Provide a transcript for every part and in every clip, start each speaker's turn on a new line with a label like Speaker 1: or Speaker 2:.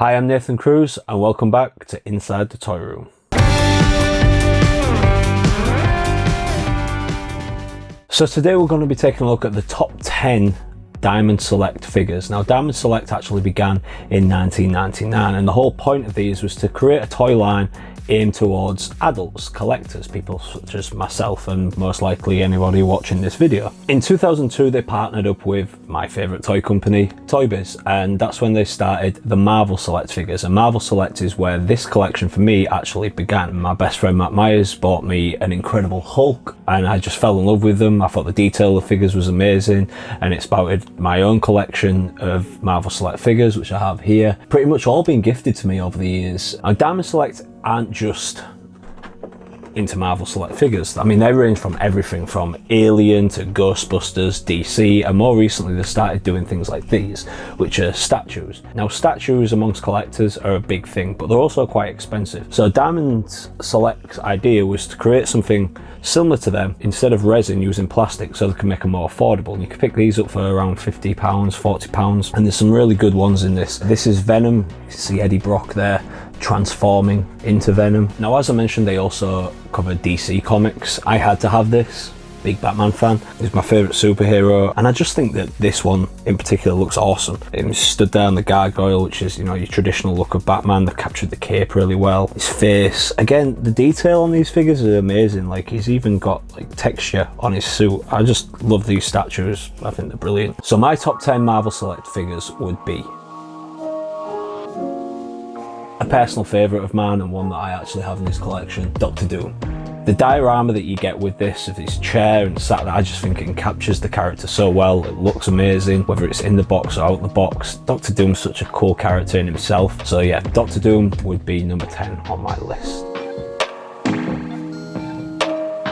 Speaker 1: Hi, I'm Nathan Cruz and welcome back to Inside the Toy Room. So today we're going to be taking a look at the top 10 Diamond Select figures. Now, Diamond Select actually began in 1999 and the whole point of these was to create a toy line aimed towards adults, collectors, people such as myself and most likely anybody watching this video. In 2002 they partnered up with my favourite toy company, Toy Biz, and that's when they started the Marvel Select figures. And Marvel Select is where this collection for me actually began. My best friend Matt Myers bought me an Incredible Hulk and I just fell in love with them. I thought the detail of the figures was amazing and it sprouted my own collection of Marvel Select figures, which I have here. Pretty much all been gifted to me over the years. Now, Diamond Select aren't just into Marvel Select figures. I mean, they range from everything from Alien to Ghostbusters, DC, and more recently they started doing things like these, which are statues. Now, statues amongst collectors are a big thing, but they're also quite expensive. So Diamond Select's idea was to create something similar to them, instead of resin, using plastic, so they can make them more affordable. And you can pick these up for around £50, £40, and there's some really good ones in this. This is Venom. You see Eddie Brock there transforming into Venom. Now, as I mentioned, they also cover DC comics. I had to have this. Big Batman fan. He's my favourite superhero, and I just think that this one in particular looks awesome. He's stood there on the gargoyle, which is, you know, your traditional look of Batman. They've captured the cape really well. His face, again, the detail on these figures is amazing. Like, he's even got like texture on his suit. I just love these statues. I think they're brilliant. So my top 10 Marvel Select figures would be a personal favourite of mine and one that I actually have in this collection, Doctor Doom. The diorama that you get with this, of his chair and sat there, I just think it captures the character so well. It looks amazing, whether it's in the box or out the box. Doctor Doom's such a cool character in himself. So yeah, Doctor Doom would be number 10 on my list.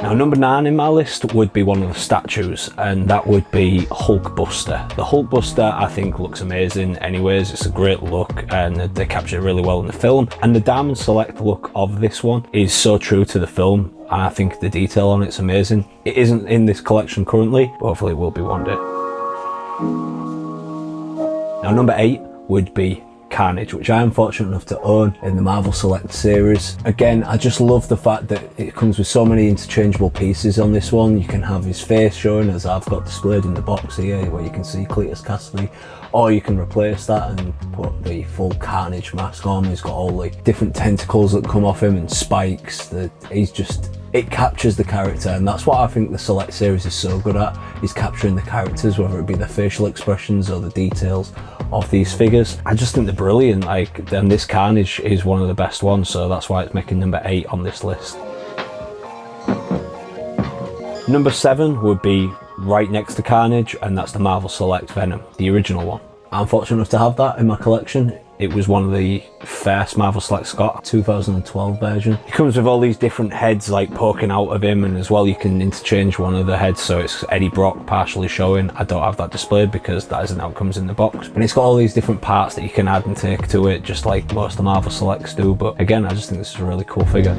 Speaker 1: Now, number 9 in my list would be one of the statues, and that would be Hulkbuster. The Hulkbuster I think looks amazing anyways. It's a great look and they capture it really well in the film. And the Diamond Select look of this one is so true to the film. And I think the detail on it's amazing. It isn't in this collection currently, but hopefully it will be one day. Now, number 8 would be Carnage, which I am fortunate enough to own in the Marvel Select series. Again, I just love the fact that it comes with so many interchangeable pieces on this one. You can have his face showing, as I've got displayed in the box here, where you can see Cletus Cassidy, or you can replace that and put the full Carnage mask on. He's got all the different tentacles that come off him and spikes. It captures the character, and that's what I think the Select series is so good at, is capturing the characters, whether it be their facial expressions or the details of these figures. I just think they're brilliant, and this Carnage is one of the best ones, so that's why it's making number 8 on this list. Number 7 would be right next to Carnage, and that's the Marvel Select Venom, the original one. I'm fortunate enough to have that in my collection. It was one of the first Marvel Selects got, 2012 version. It comes with all these different heads like poking out of him, and as well you can interchange one of the heads, so it's Eddie Brock partially showing. I don't have that displayed because that isn't how it comes in the box. And it's got all these different parts that you can add and take to it, just like most of the Marvel Selects do. But again, I just think this is a really cool figure.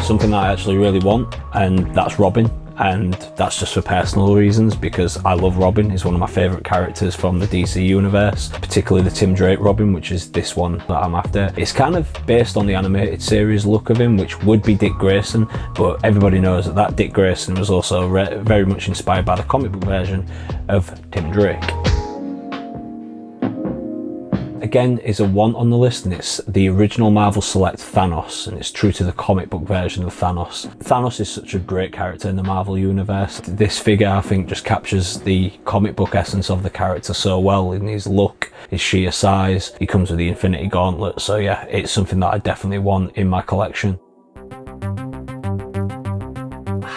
Speaker 1: Something that I actually really want, and that's Robin. And that's just for personal reasons, because I love Robin. He's one of my favourite characters from the DC universe, particularly the Tim Drake Robin, which is this one that I'm after. It's kind of based on the animated series look of him, which would be Dick Grayson, but everybody knows that Dick Grayson was also very much inspired by the comic book version of Tim Drake. Again, is a 1 on the list, and it's the original Marvel Select Thanos, and it's true to the comic book version of Thanos. Thanos is such a great character in the Marvel universe. This figure, I think, just captures the comic book essence of the character so well in his look, his sheer size. He comes with the Infinity Gauntlet, so yeah, it's something that I definitely want in my collection.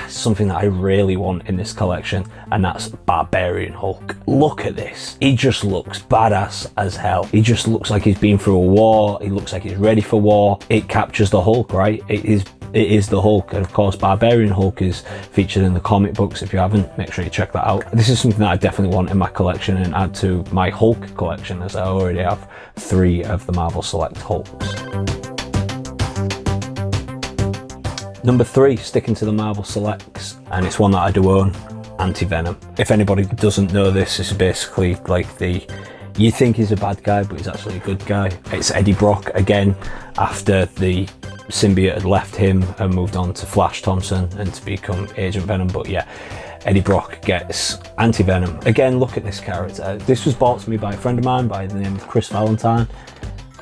Speaker 1: Something that I really want in this collection, and that's Barbarian Hulk. Look at this. He just looks badass as hell. He just looks like he's been through a war. He looks like he's ready for war. It captures the Hulk, right? It is the Hulk, and of course Barbarian Hulk is featured in the comic books. If you haven't, make sure you check that out. This is something that I definitely want in my collection and add to my Hulk collection, as I already have 3 of the Marvel Select Hulks. Number 3, sticking to the Marvel Selects, and it's one that I do own, Anti-Venom. If anybody doesn't know this, is basically like the You think he's a bad guy, but he's actually a good guy. It's Eddie Brock again, after the symbiote had left him and moved on to Flash Thompson and to become Agent Venom. But yeah, Eddie Brock gets Anti-Venom. Again, look at this character. This was bought to me by a friend of mine by the name of Chris Valentine.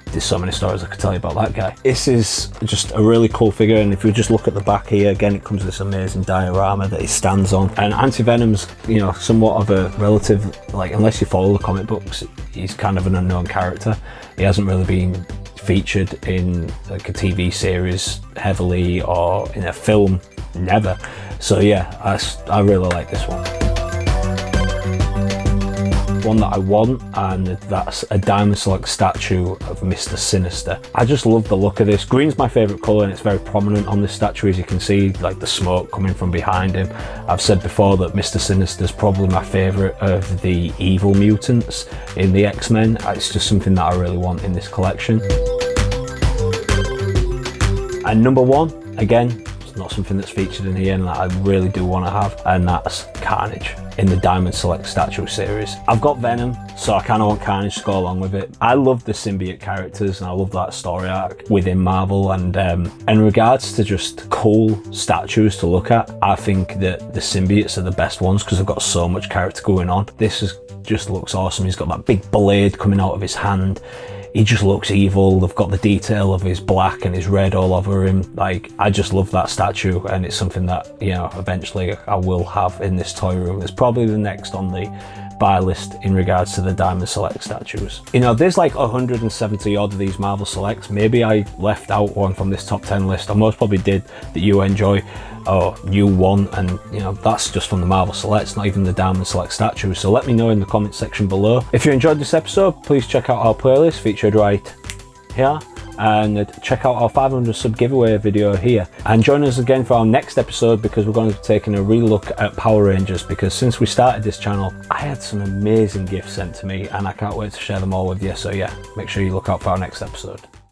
Speaker 1: There's so many stories I could tell you about that guy. This is just a really cool figure, and if you just look at the back here, again, it comes with this amazing diorama that he stands on. And Anti-Venom's, you know, somewhat of a relative, like, unless you follow the comic books, he's kind of an unknown character. He hasn't really been featured in like a TV series heavily or in a film, never. So yeah, I really like this one. One that I want, and that's a Diamond Select statue of Mr. Sinister. I just love the look of this. Green's my favourite colour, and it's very prominent on this statue, as you can see, like the smoke coming from behind him. I've said before that Mr. Sinister's probably my favourite of the evil mutants in the X-Men. It's just something that I really want in this collection. And number one, again, it's not something that's featured in here and that I really do want to have, and that's Carnage in the Diamond Select statue series. I've got Venom, so I kind of want Carnage to go along with it. I love the symbiote characters and I love that story arc within Marvel, and in regards to just cool statues to look at, I think that the symbiotes are the best ones because they've got so much character going on. This just looks awesome. He's got that big blade coming out of his hand. He just looks evil. They've got the detail of his black and his red all over him. Like, I just love that statue, and it's something that, you know, eventually I will have in this toy room. It's probably the next on the buy list in regards to the Diamond Select statues. You know, there's like 170 odd of these Marvel Selects. Maybe I left out one from this top 10 list. I most probably did, that you enjoy or you want, and you know, that's just from the Marvel Selects, not even the Diamond Select statues. So let me know in the comment section below. If you enjoyed this episode, please check out our playlist featured right here, and check out our 500 sub giveaway video here, and join us again for our next episode, because we're going to be taking a relook at Power Rangers, because since we started this channel I had some amazing gifts sent to me and I can't wait to share them all with you. So yeah, make sure you look out for our next episode.